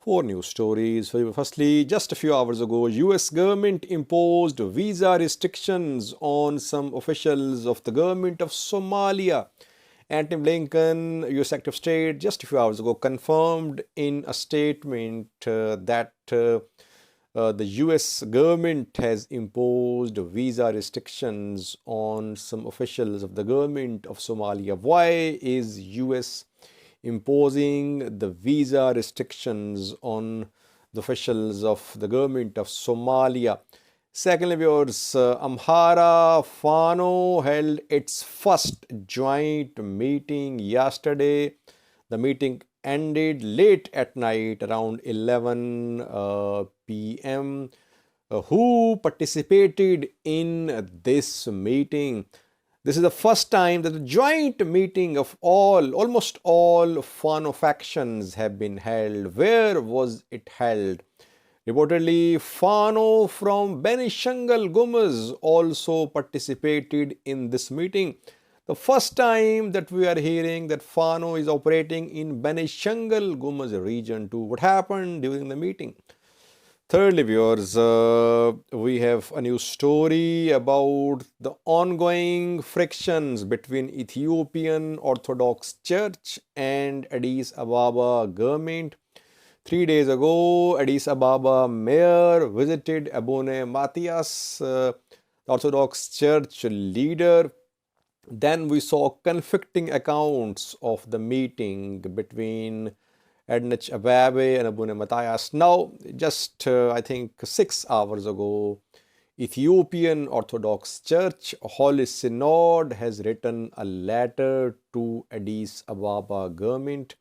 Four news stories. Firstly, just a few hours ago, US government imposed visa restrictions on some officials of the government of Somalia. Antony Blinken, US Secretary of State, just a few hours ago confirmed in a statement that the US government has imposed visa restrictions on some officials of the government of Somalia. Why is US imposing the visa restrictions on the officials of the government of Somalia? Secondly, viewers, Amhara Fano held its first joint meeting yesterday. The meeting ended late at night around 11 p.m. Who participated in this meeting? This is the first time that the joint meeting of almost all Fano factions have been held. Where was it held? Reportedly, Fano from Benishangul Gumuz also participated in this meeting. The first time that we are hearing that Fano is operating in Benishangul Gumuz region too. What happened during the meeting? Thirdly, viewers, we have a new story about the ongoing frictions between Ethiopian Orthodox Church and Addis Ababa government. 3 days ago, Addis Ababa mayor visited Abune Matthias, Orthodox Church leader. Then we saw conflicting accounts of the meeting between Addis Ababa and Abune Matthias. Now, just I think 6 hours ago, Ethiopian Orthodox Church Holy Synod has written a letter to Addis Ababa government,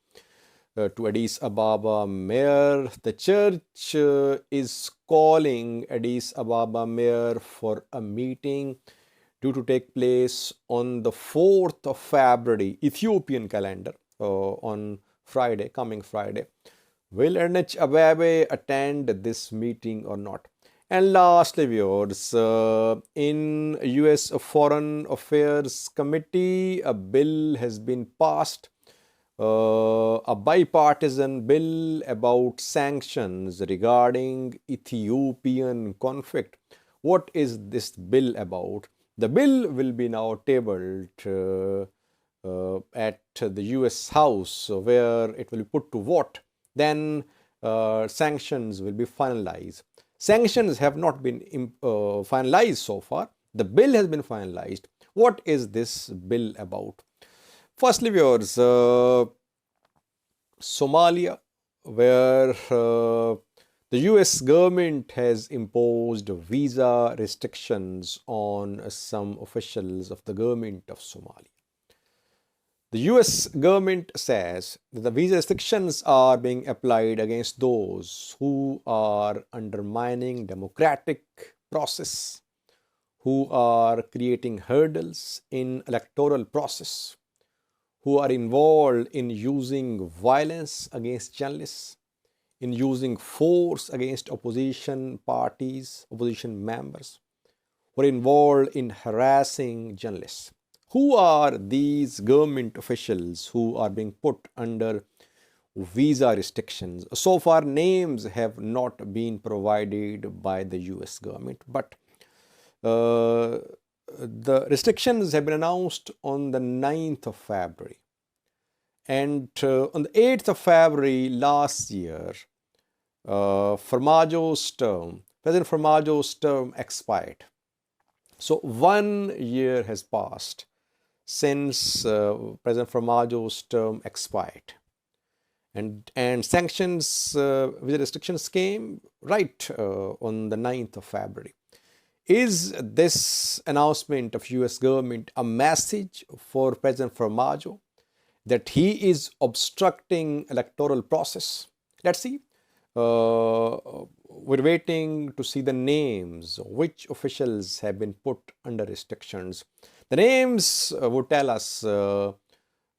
to Addis Ababa mayor. The church is calling Addis Ababa mayor for a meeting due to take place on the 4th of February, Ethiopian calendar, on Friday, coming Friday. Will Addis Ababa attend this meeting or not? And lastly, viewers, in US Foreign Affairs Committee, a bill has been passed, a bipartisan bill about sanctions regarding Ethiopian conflict. What is this bill about? The bill will be now tabled at the US House, where it will be put to vote. Then sanctions will be finalized. Sanctions have not been finalized so far. The bill has been finalized. What is this bill about? Firstly, viewers, Somalia, where the US government has imposed visa restrictions on some officials of the government of Somalia. The US government says that the visa restrictions are being applied against those who are undermining democratic process, who are creating hurdles in electoral process, who are involved in using violence against journalists, in using force against opposition parties, opposition members, who are involved in harassing journalists. Who are these government officials who are being put under visa restrictions? So far, names have not been provided by the US government, but the restrictions have been announced on the 9th of February. And on the 8th of February last year, President Formaggio's term expired. So 1 year has passed since President Formaggio's term expired. And sanctions, visa restrictions came right on the 9th of February. Is this announcement of US government a message for President Formaggio that he is obstructing electoral process? Let's see. We're waiting to see the names, which officials have been put under restrictions. The names would tell us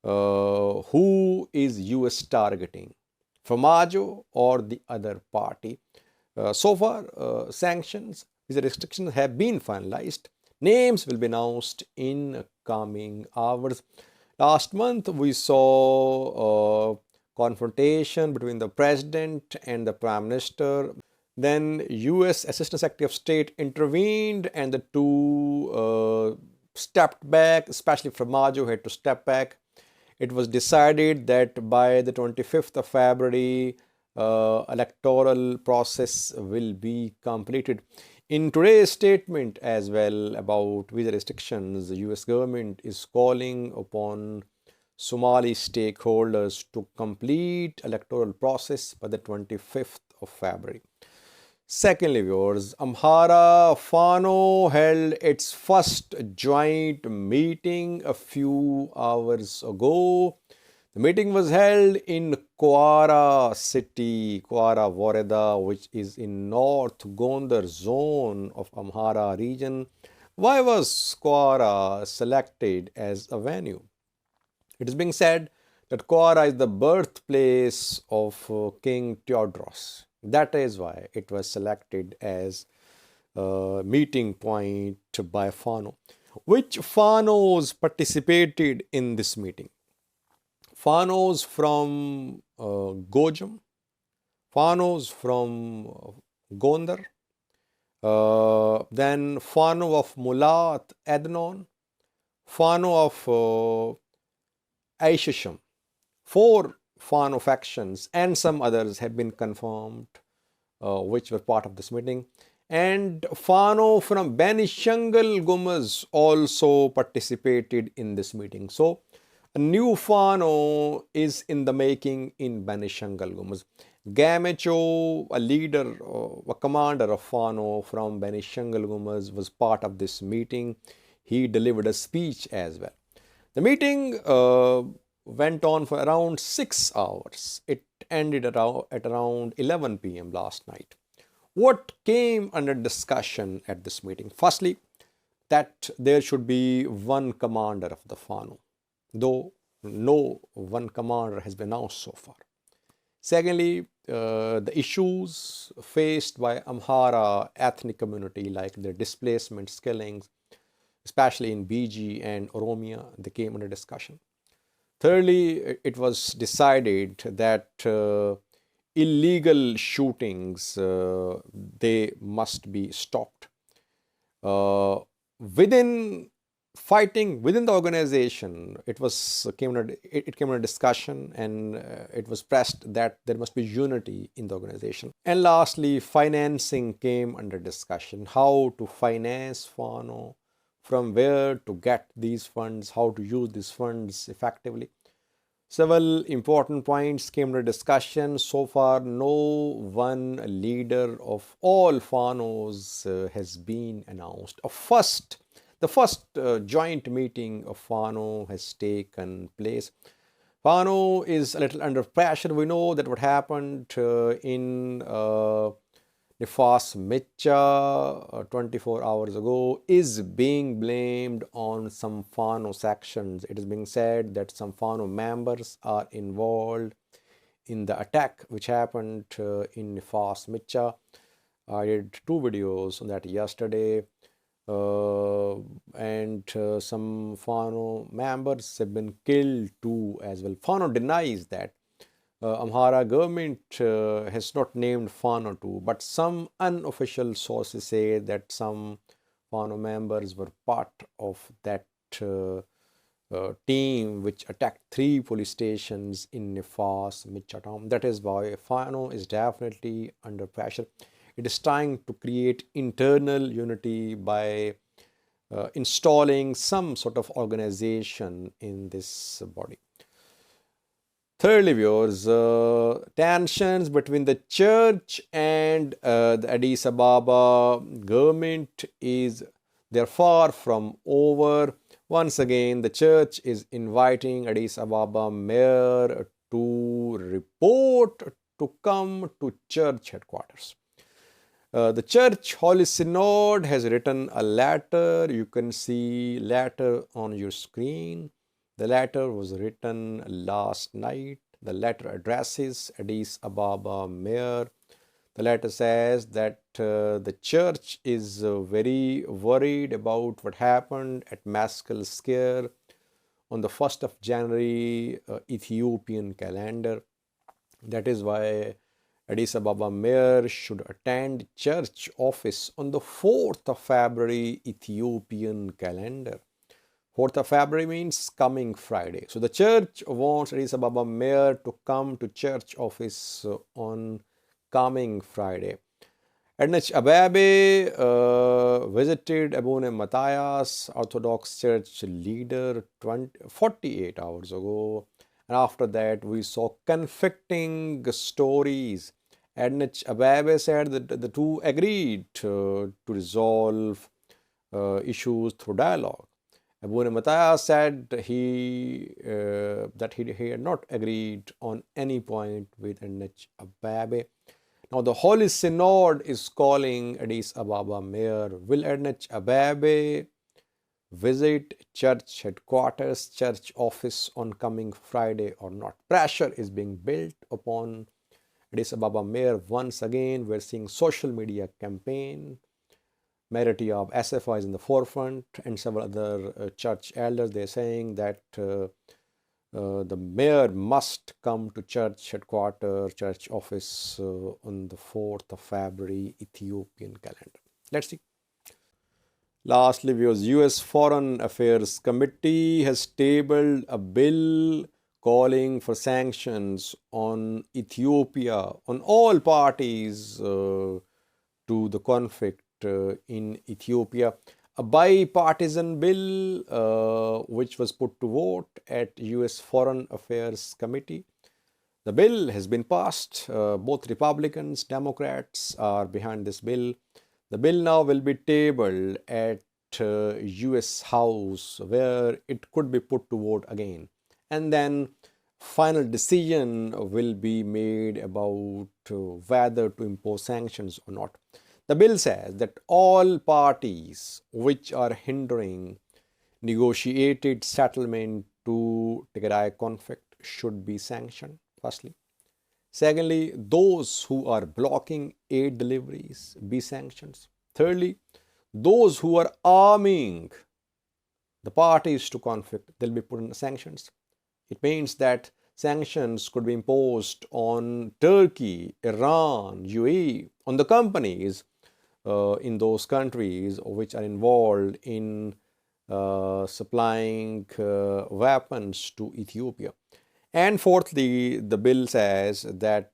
who is US targeting, Formaggio or the other party. So far, sanctions, these restrictions have been finalized. Names will be announced in coming hours. Last month, we saw confrontation between the president and the prime minister. Then US Assistant Secretary of State intervened and the two stepped back, especially Framaggio had to step back. It was decided that by the 25th of February, electoral process will be completed. In today's statement as well about visa restrictions, the US government is calling upon Somali stakeholders to complete electoral process by the 25th of February. Secondly, viewers, Amhara Fano held its first joint meeting a few hours ago. The meeting was held in Kwara city, Kwara Voreda, which is in North Gondar zone of Amhara region. Why was Kwara selected as a venue? It is being said that Kwara is the birthplace of King Theodros. That is why it was selected as a meeting point by Fano. Which Fanos participated in this meeting? Fanos from Gojam, Fanos from Gondar, then Fano of Mulat Adnon, Fano of Aishisham. 4 Fano factions and some others have been confirmed which were part of this meeting. And Fano from Benishangul Gumuz also participated in this meeting. So a new Fano is in the making in Benishangul Gumuz. Gamecho, a leader, a commander of Fano from Benishangul Gumuz, was part of this meeting. He delivered a speech as well. The meeting went on for around 6 hours. It ended at around 11 p.m. last night. What came under discussion at this meeting? Firstly, that there should be one commander of the Fano, though no one commander has been announced so far. Secondly, the issues faced by Amhara ethnic community, like their displacement, killings, especially in BG and Oromia, they came under discussion. Thirdly, it was decided that illegal shootings, they must be stopped. Within fighting within the organization, it came under discussion, and it was pressed that there must be unity in the organization. And lastly, financing came under discussion. How to finance Fano, from where to get these funds, how to use these funds effectively. Several important points came to discussion. So far, no one leader of all Fanos has been announced. The first joint meeting of Fano has taken place. Fano is a little under pressure. We know that what happened in Nefas Micha 24 hours ago is being blamed on some Fano sections. It is being said that some Fano members are involved in the attack which happened in Nefas Micha. I did 2 videos on that yesterday, and some Fano members have been killed too as well. Fano denies that. Amhara government has not named Fano too, but some unofficial sources say that some Fano members were part of that team which attacked 3 police stations in Nefas Micha town. That is why Fano is definitely under pressure. It is trying to create internal unity by installing some sort of organization in this body. Thirdly, viewers, tensions between the church and the Addis Ababa government they're far from over. Once again, the church is inviting Addis Ababa mayor to report to come to church headquarters. The Church Holy Synod has written a letter. You can see letter on your screen. The letter was written last night. The letter addresses Addis Ababa mayor. The letter says that the church is very worried about what happened at Maskell Square on the 1st of January Ethiopian calendar. That is why Addis Ababa mayor should attend church office on the 4th of February Ethiopian calendar. 4th of February means coming Friday. So the church wants Addis Ababa mayor to come to church office on coming Friday. Ernest Ababe visited Abune Matthias, Orthodox Church leader, 48 hours ago. And after that, we saw conflicting stories. Ernest Ababe said that the two agreed to resolve issues through dialogue. Abune Matthias said that he had not agreed on any point with Ernest Ababe. Now the Holy Synod is calling Addis Ababa mayor. Will Ernest Ababe visit church headquarters, church office on coming Friday or not? Pressure is being built upon Addis Ababa mayor once again. We're seeing social media campaign. Majority of SFI is in the forefront, and several other church elders, they're saying that the mayor must come to church headquarters, church office on the 4th of February Ethiopian calendar. Let's see. Lastly, viewers, US Foreign Affairs Committee has tabled a bill calling for sanctions on Ethiopia, on all parties to the conflict in Ethiopia. A bipartisan bill which was put to vote at US Foreign Affairs Committee. The bill has been passed. Both Republicans, Democrats are behind this bill. The bill now will be tabled at US House, where it could be put to vote again. And then final decision will be made about whether to impose sanctions or not. The bill says that all parties which are hindering negotiated settlement to Tigray conflict should be sanctioned, firstly. Secondly, those who are blocking aid deliveries be sanctioned. Thirdly, those who are arming the parties to conflict, they'll be put in sanctions. It means that sanctions could be imposed on Turkey, Iran, UAE, on the companies in those countries which are involved in supplying weapons to Ethiopia. And fourthly, the bill says that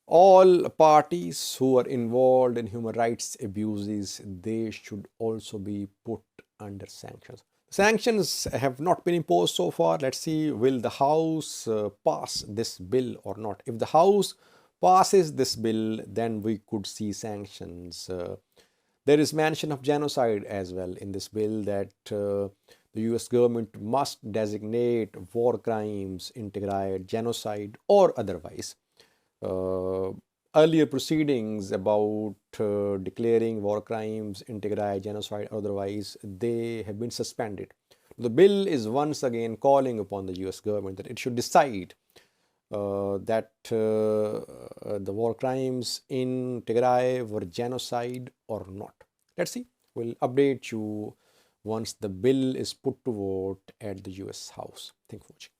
all parties who are involved in human rights abuses, they should also be put under sanctions. Sanctions have not been imposed so far. Let's see, will the House pass this bill or not? If the House passes this bill, then we could see sanctions. There is mention of genocide as well in this bill, that the US government must designate war crimes in Tigray genocide or otherwise. Earlier proceedings about declaring war crimes in Tigray genocide or otherwise, they have been suspended. The bill is once again calling upon the US government that it should decide that the war crimes in Tigray were genocide or not. Let's see. We'll update you once the bill is put to vote at the US House. Thank you for watching.